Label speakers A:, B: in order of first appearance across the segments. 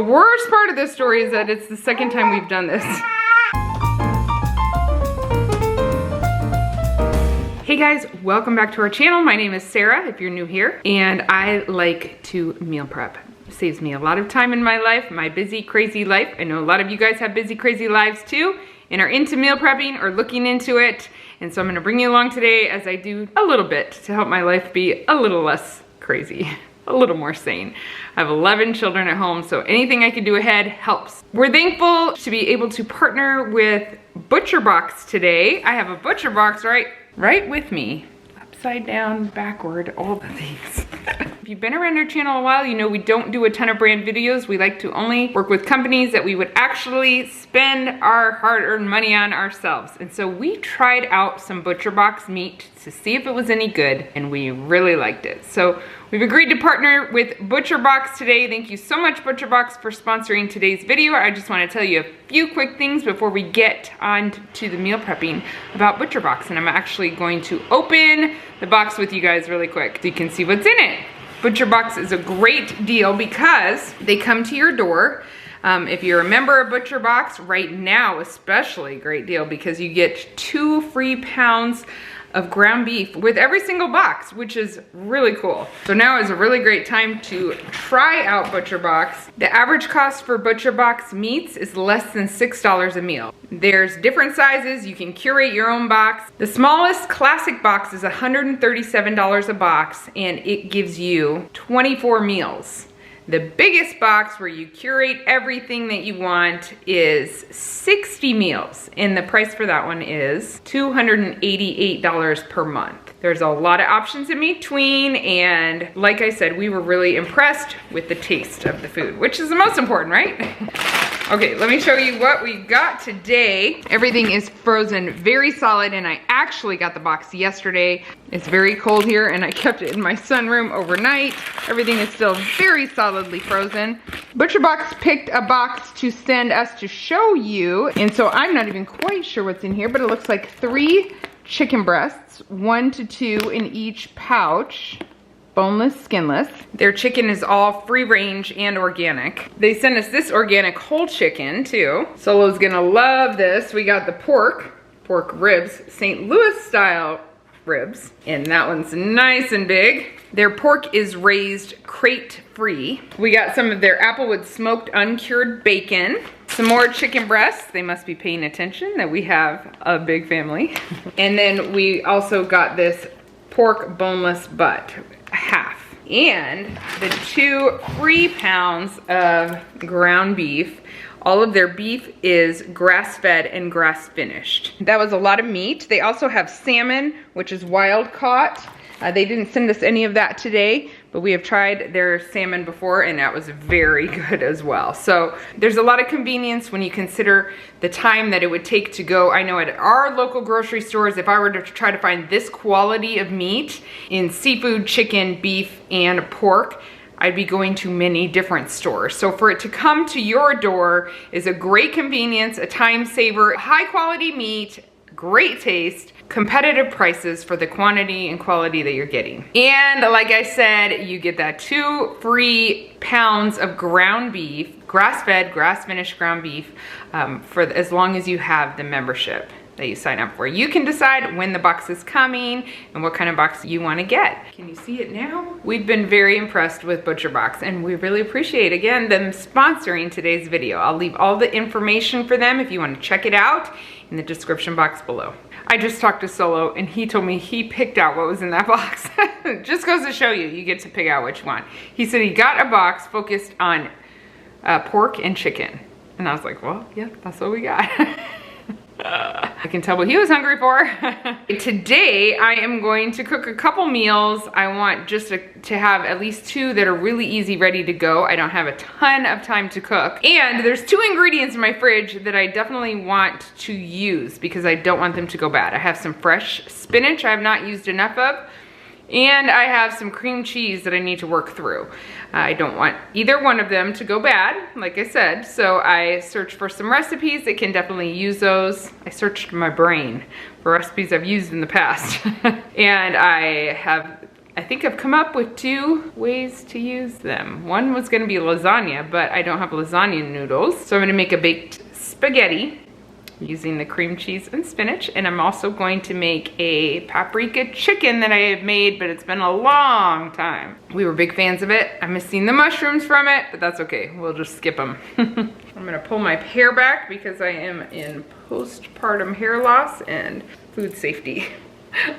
A: The worst part of this story is that it's the second time we've done this. Hey guys, welcome back to our channel. My name is Sarah, if you're new here, and I like to meal prep. It saves me a lot of time in my life, my busy, crazy life. I know a lot of you guys have busy, crazy lives too, and are into meal prepping or looking into it. And so I'm gonna bring you along today as I do a little bit to help my life be a little less crazy, a little more sane. I have 11 children at home, so anything I can do ahead helps. We're thankful to be able to partner with ButcherBox today. I have a ButcherBox right with me. Upside down, backward, all the things. If you've been around our channel a while, you know we don't do a ton of brand videos. We like to only work with companies that we would actually spend our hard-earned money on ourselves. And so we tried out some ButcherBox meat to see if it was any good, and we really liked it. So we've agreed to partner with ButcherBox today. Thank you so much, ButcherBox, for sponsoring today's video. I just want to tell you a few quick things before we get on to the meal prepping about ButcherBox. And I'm actually going to open the box with you guys really quick so you can see what's in it. ButcherBox is a great deal because they come to your door. If you're a member of ButcherBox, right now especially great deal because you get 2 free pounds of ground beef with every single box, which is really cool. So now is a really great time to try out ButcherBox. The average cost for ButcherBox meats is less than $6 a meal. There's different sizes, you can curate your own box. The smallest classic box is $137 a box, and it gives you 24 meals. The biggest box where you curate everything that you want is 60 meals, and the price for that one is $288 per month. There's a lot of options in between, and like I said, we were really impressed with the taste of the food, which is the most important, right? Okay, let me show you what we got today. Everything is frozen very solid, and I actually got the box yesterday. It's very cold here, and I kept it in my sunroom overnight. Everything is still very solidly frozen. ButcherBox picked a box to send us to show you, and so I'm not even quite sure what's in here, but it looks like 3 chicken breasts, 1 to 2 in each pouch. Boneless, skinless. Their chicken is all free range and organic. They sent us this organic whole chicken too. Solo's gonna love this. We got the pork ribs, St. Louis style ribs, and that one's nice and big. Their pork is raised crate free. We got some of their Applewood smoked uncured bacon. Some more chicken breasts. They must be paying attention that we have a big family. And then we also got this pork boneless butt, half. And the 2 free pounds of ground beef. All of their beef is grass-fed and grass-finished. That was a lot of meat. They also have salmon, which is wild caught. They didn't send us any of that today, but we have tried their salmon before, and that was very good as well. So there's a lot of convenience when you consider the time that it would take to go. I know at our local grocery stores, if I were to try to find this quality of meat in seafood, chicken, beef, and pork, I'd be going to many different stores. So for it to come to your door is a great convenience, a time saver, high quality meat, great taste, competitive prices for the quantity and quality that you're getting. And like I said, you get that 2 free pounds of ground beef, grass-fed, grass-finished ground beef for as long as you have the membership that you sign up for. You can decide when the box is coming and what kind of box you want to get. Can you see it now? We've been very impressed with ButcherBox, and we really appreciate, again, them sponsoring today's video. I'll leave all the information for them if you want to check it out in the description box below. I just talked to Solo, and he told me he picked out what was in that box. Just goes to show you, you get to pick out what you want. He said he got a box focused on pork and chicken. And I was like, well, yeah, that's what we got. I can tell what he was hungry for. Today, I am going to cook a couple meals. I want just to have at least 2 that are really easy, ready to go. I don't have a ton of time to cook. And there's 2 ingredients in my fridge that I definitely want to use because I don't want them to go bad. I have some fresh spinach I have not used enough of. And I have some cream cheese that I need to work through. I don't want either one of them to go bad, like I said, so I searched for some recipes that can definitely use those. I searched my brain for recipes I've used in the past. And I have I think I've come up with 2 ways to use them. One was gonna be lasagna, but I don't have lasagna noodles. So I'm gonna make a baked spaghetti using the cream cheese and spinach. And I'm also going to make a paprika chicken that I have made, but it's been a long time. We were big fans of it. I'm missing the mushrooms from it, but that's okay. We'll just skip them. I'm gonna pull my hair back because I am in postpartum hair loss and food safety.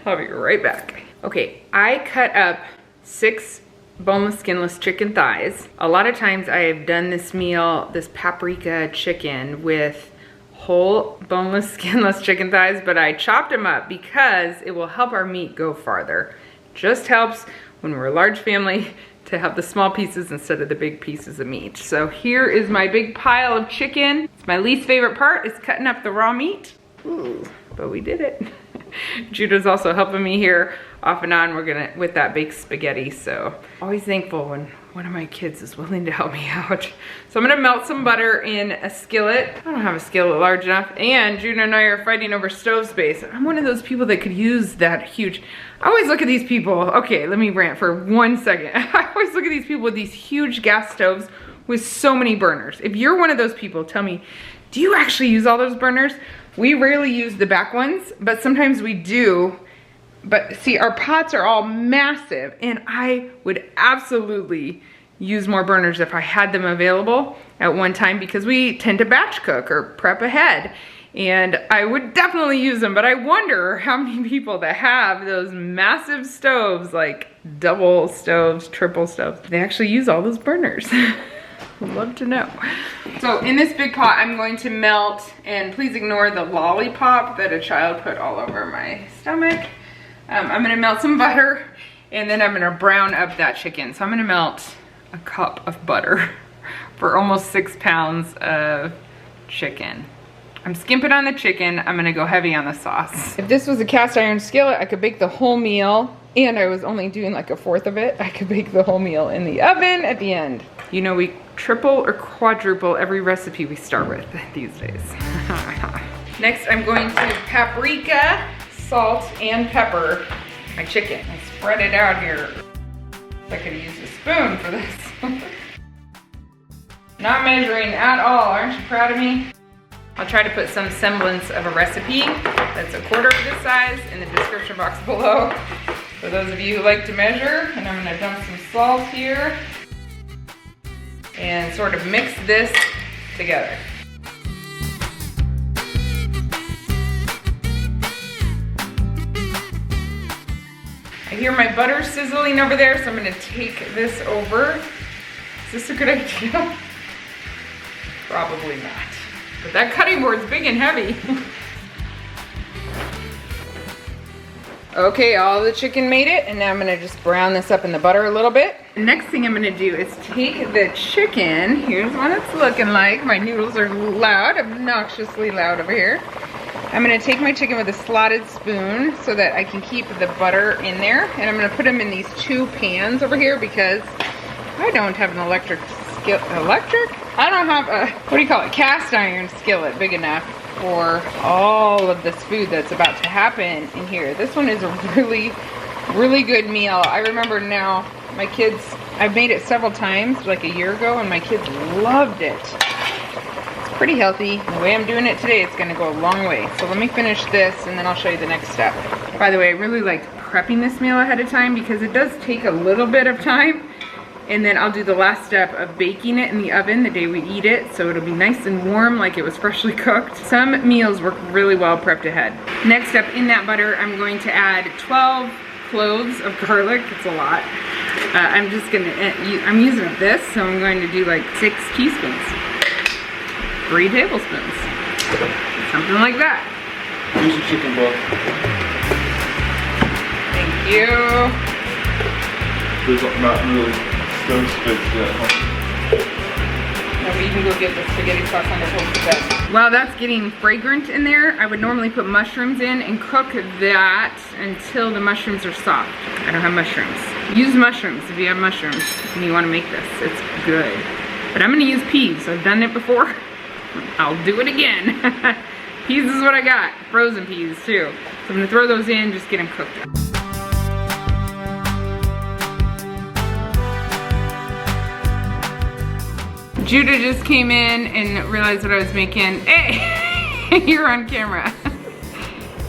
A: I'll be right back. Okay, I cut up 6 boneless, skinless chicken thighs. A lot of times I have done this meal, this paprika chicken, with whole boneless, skinless chicken thighs, but I chopped them up because it will help our meat go farther. Just helps when we're a large family to have the small pieces instead of the big pieces of meat. So here is my big pile of chicken. It's my least favorite part, is cutting up the raw meat. Ooh, but we did it. Judah's also helping me here off and on. We're gonna, with that baked spaghetti. So always thankful when one of my kids is willing to help me out. So I'm gonna melt some butter in a skillet. I don't have a skillet large enough. And Judah and I are fighting over stove space. I'm one of those people that could use that huge, I always look at these people. Okay, let me rant for 1 second. I always look at these people with these huge gas stoves with so many burners. If you're one of those people, tell me, do you actually use all those burners? We rarely use the back ones, but sometimes we do. But see, our pots are all massive, and I would absolutely use more burners if I had them available at one time, because we tend to batch cook or prep ahead. And I would definitely use them, but I wonder how many people that have those massive stoves, like double stoves, triple stoves, they actually use all those burners. I'd love to know. So in this big pot, I'm going to melt, and please ignore the lollipop that a child put all over my stomach. I'm gonna melt some butter, and then I'm gonna brown up that chicken. So I'm gonna melt a cup of butter for almost 6 pounds of chicken. I'm skimping on the chicken. I'm gonna go heavy on the sauce. If this was a cast iron skillet, I could bake the whole meal, and I was only doing like 1/4 of it. I could bake the whole meal in the oven at the end. You know, we triple or quadruple every recipe we start with these days. Next, I'm going to paprika, salt, and pepper my chicken. I spread it out here. I could use a spoon for this. Not measuring at all. Aren't you proud of me? I'll try to put some semblance of a recipe that's 1/4 of this size in the description box below for those of you who like to measure. And I'm gonna dump some salt here and sort of mix this together. I hear my butter sizzling over there, so I'm gonna take this over. Is this a good idea? Probably not. But that cutting board's big and heavy. Okay, all the chicken made it, and now I'm gonna just brown this up in the butter a little bit. The next thing I'm gonna do is take the chicken. Here's what it's looking like. My noodles are loud, obnoxiously loud over here. I'm gonna take my chicken with a slotted spoon so that I can keep the butter in there. And I'm gonna put them in these 2 pans over here because I don't have an electric skillet. I don't have a, what do you call it, cast iron skillet big enough for all of this food that's about to happen in here. This one is a really, really good meal. I remember now, my kids, I've made it several times, like a year ago, and my kids loved it. It's pretty healthy. The way I'm doing it today, it's gonna go a long way. So let me finish this, and then I'll show you the next step. By the way, I really like prepping this meal ahead of time because it does take a little bit of time. And then I'll do the last step of baking it in the oven the day we eat it, so it'll be nice and warm like it was freshly cooked. Some meals work really well prepped ahead. Next up, in that butter, I'm going to add 12 cloves of garlic. It's a lot. I'm just gonna, I'm using this, so I'm going to do like 6 teaspoons. 3 tablespoons. Something like that.
B: Here's your chicken broth.
A: Thank you.
B: There's not really stove space yet, huh?
A: No, we can go get the spaghetti sauce on the whole. While that's getting fragrant in there, I would normally put mushrooms in and cook that until the mushrooms are soft. I don't have mushrooms. Use mushrooms if you have mushrooms and you want to make this. It's good. But I'm going to use peas. I've done it before. I'll do it again. Peas is what I got. Frozen peas too. So I'm going to throw those in, just get them cooked. Judah just came in and realized what I was making. Hey, you're on camera.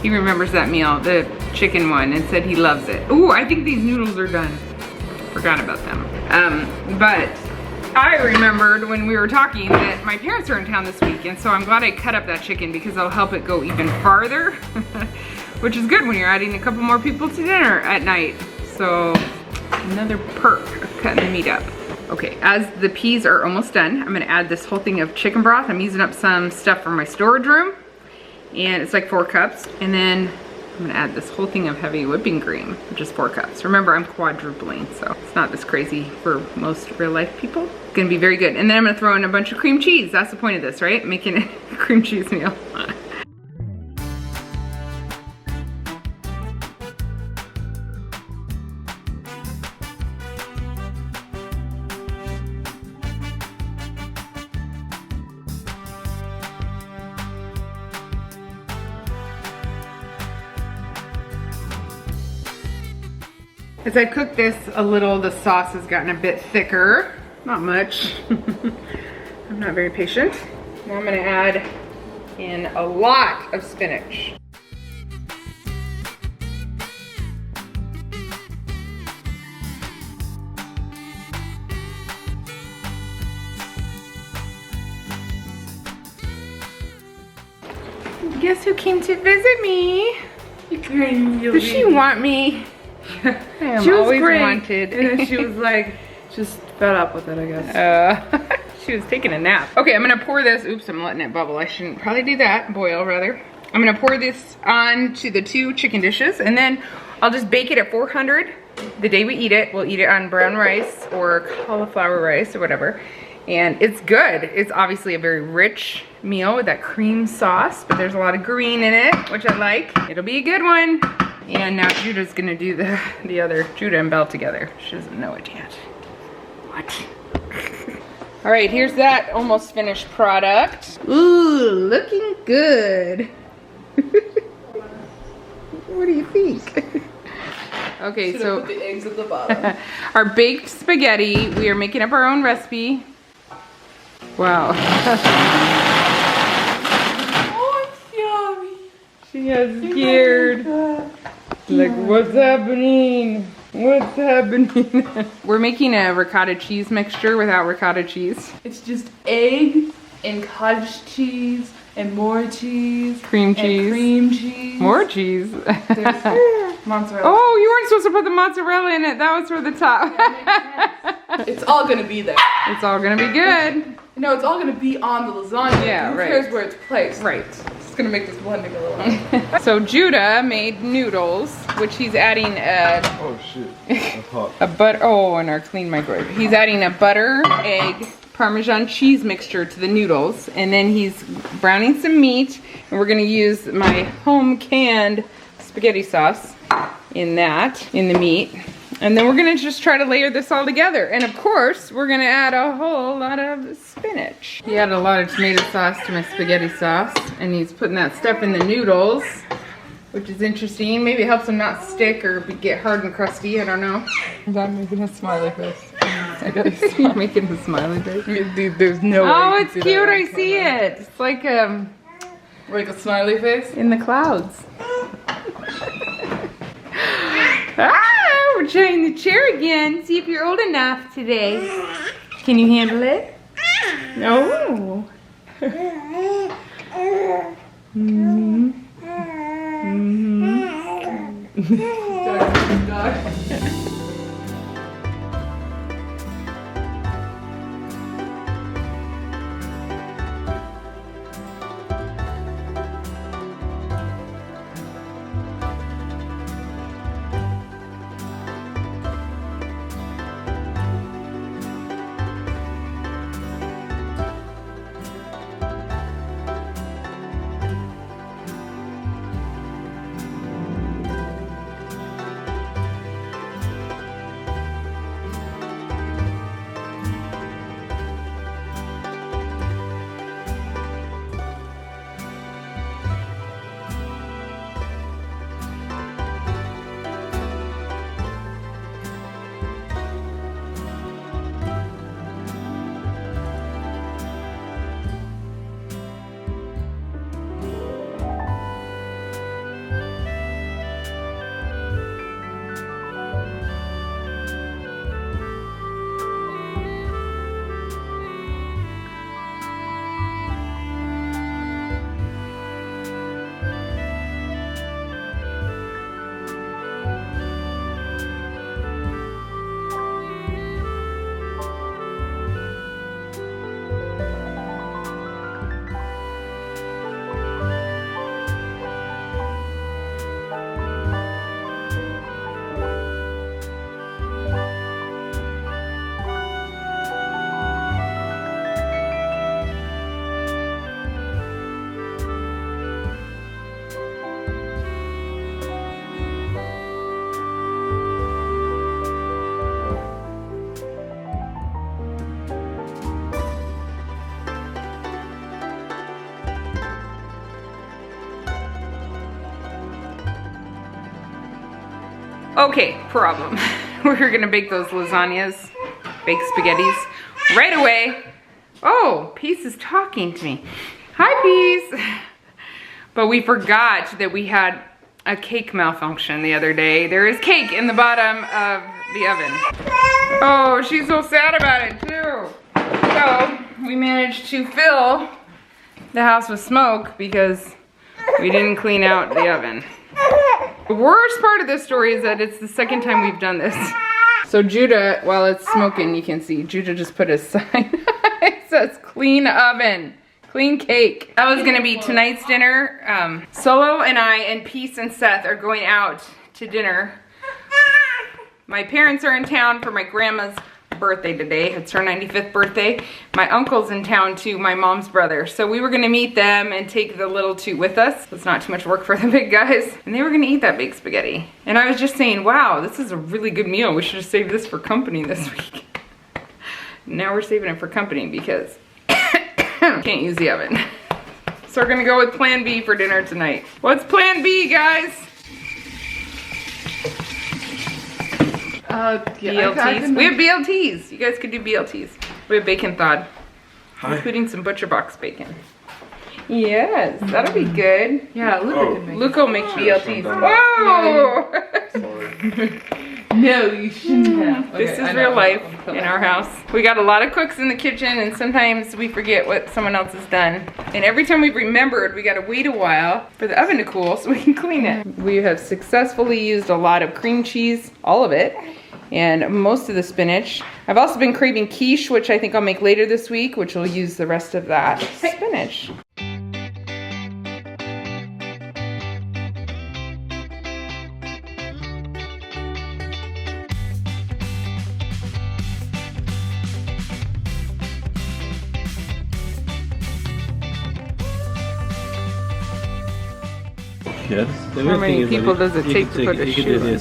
A: He remembers that meal, the chicken one, and said he loves it. Ooh, I think these noodles are done. Forgot about them. But I remembered when we were talking that my parents are in town this week, and so I'm glad I cut up that chicken because it'll help it go even farther, which is good when you're adding a couple more people to dinner at night. So another perk of cutting the meat up. Okay, as the peas are almost done, I'm gonna add this whole thing of chicken broth. I'm using up some stuff from my storage room, and it's like 4 cups. And then I'm gonna add this whole thing of heavy whipping cream, which is 4 cups. Remember, I'm quadrupling, so it's not this crazy for most real life people. It's gonna be very good. And then I'm gonna throw in a bunch of cream cheese. That's the point of this, right? Making a cream cheese meal. As I cook this a little, the sauce has gotten a bit thicker. Not much. I'm not very patient. Now I'm gonna add in a lot of spinach. Guess who came to visit me? Does she want me? I am
C: She was
A: always
C: great.
A: wanted.
C: And then she was like, just fed up with it, I guess.
A: She was taking a nap. Okay, I'm gonna pour this. Oops, I'm letting it bubble. I shouldn't probably do that. Boil, rather. I'm gonna pour this on to the 2 chicken dishes, and then I'll just bake it at 400 the day we eat it. We'll eat it on brown rice or cauliflower rice or whatever. And it's good. It's obviously a very rich meal with that cream sauce, but there's a lot of green in it, which I like. It'll be a good one. And now Judah's gonna do the other, Judah and Belle together. She doesn't know it yet. What? All right, here's that almost finished product. Ooh, looking good. What do you think? Okay, so
C: put the eggs at the bottom.
A: our baked spaghetti, we are making up our own recipe. Wow.
C: Oh, it's yummy.
A: She has scared. Like, what's happening? What's happening? We're making a ricotta cheese mixture without ricotta cheese.
C: It's just egg and cottage cheese and more cheese.
A: Cream cheese.
C: And cream cheese.
A: More cheese.
C: There's mozzarella.
A: Oh, you weren't supposed to put the mozzarella in it. That was for the top.
C: It's all gonna be there.
A: It's all gonna be good.
C: No, it's all gonna be on the lasagna.
A: Yeah,
C: Who
A: right.
C: cares where it's placed?
A: Right.
C: It's gonna make this blending a little.
A: So Judah made noodles, which he's adding
B: Oh shit, that's hot.
A: in our clean microwave. He's adding a butter, egg, Parmesan cheese mixture to the noodles, and then he's browning some meat, and we're gonna use my home canned spaghetti sauce in the meat. And then we're gonna just try to layer this all together. And of course, we're gonna add a whole lot of spinach. He added a lot of tomato sauce to my spaghetti sauce, and he's putting that stuff in the noodles, which is interesting. Maybe it helps them not stick or get hard and crusty, I don't know.
C: I'm making a smiley face.
A: You're making a smiley face.
C: Dude, there's no way.
A: Oh,
C: you
A: it's
C: can
A: cute,
C: that on
A: I see
C: camera.
A: it. It's like
C: Like a smiley face?
A: in the clouds. Ah, we're trying the chair again. See if you're old enough today. Can you handle it? No. Okay, problem. We're gonna bake those lasagnas, baked spaghettis right away. Oh, Peace is talking to me. Hi, Peace. But we forgot that we had a cake malfunction the other day. There is cake in the bottom of the oven. Oh, she's so sad about it too. So we managed to fill the house with smoke because we didn't clean out the oven. The worst part of this story is that it's the second time we've done this. So Judah, while it's smoking, you can see, Judah just put a sign. It says clean oven, clean cake. That was gonna be tonight's dinner. Solo and I and Peace and Seth are going out to dinner. My parents are in town for my grandma's birthday today. It's her 95th birthday. My uncle's in town too, my mom's brother. So we were gonna meet them and take the little two with us. It's not too much work for the big guys. And they were gonna eat that baked spaghetti. And I was just saying, wow, this is a really good meal. We should have saved this for company this week. Now we're saving it for company because can't use the oven. So we're gonna go with plan B for dinner tonight. What's plan B, guys? BLTs. We have BLTs. You guys could do BLTs. We have bacon thawed, including some ButcherBox bacon. Yes, that'll be good.
C: Yeah,
A: Luke will make BLTs. Whoa!
C: No, you shouldn't have.
A: This is real life in our house. We got a lot of cooks in the kitchen and sometimes we forget what someone else has done. And every time we've remembered, we gotta wait a while for the oven to cool so we can clean it. We have successfully used a lot of cream cheese, all of it, and most of the spinach. I've also been craving quiche, which I think I'll make later this week, which will use the rest of that spinach.
B: Yes.
A: How many people does it take to put a shoe in?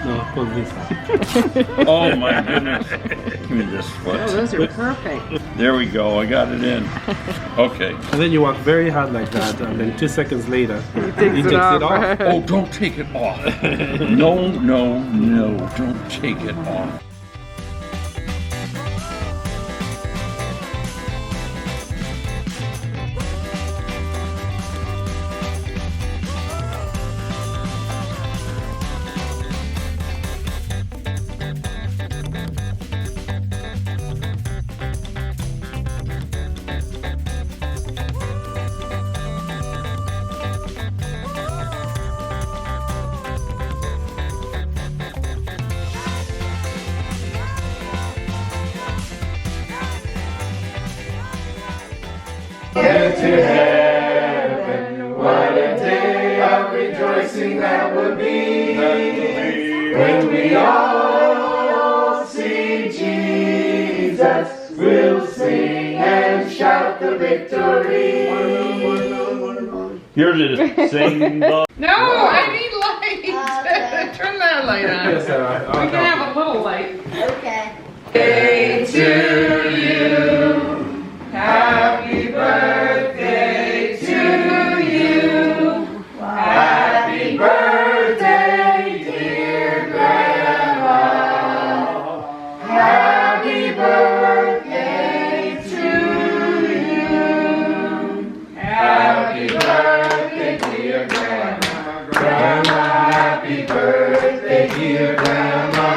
D: No, put this one.
B: Oh my goodness. Give me this foot.
A: Oh, those are perfect.
B: There we go. I got it in. Okay.
D: And then you walk very hard like that, and then 2 seconds later,
A: He takes it off.
B: Oh, don't take it off. No, no, no. Don't take it off.
E: Get to heaven, what a day of rejoicing that will be, when we all see Jesus, we'll sing and shout the victory.
B: Here's it. Sing the...
A: No, I need light. Turn that light on.
D: Yes, sir.
A: We can have a little light.
F: Okay.
A: Day to you. Happy birthday to you. Happy birthday, dear Grandma. Happy birthday to you. Happy birthday, dear Grandma. Grandma, happy birthday, dear Grandma.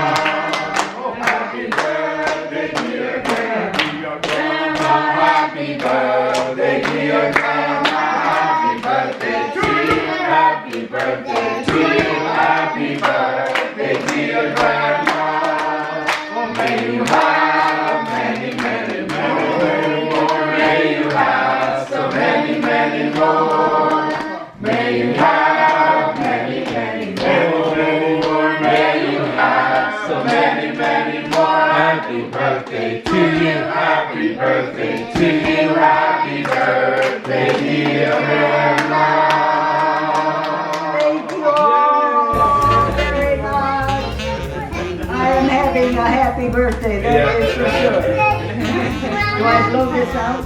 A: Happy birthday, dear Grandma. Grandma, happy birthday, dear Grandma. Happy birthday to you. Happy birthday to you. Happy birthday, dear Grandma. May you have many, many more. May you have so many, many more. May you have many, many more. May you have so many, many more. Happy birthday to you. Happy birthday to you. Happy birthday, dear Grandma.
F: Thank you all very much. I am having a happy birthday, that is for sure. Do I blow this out?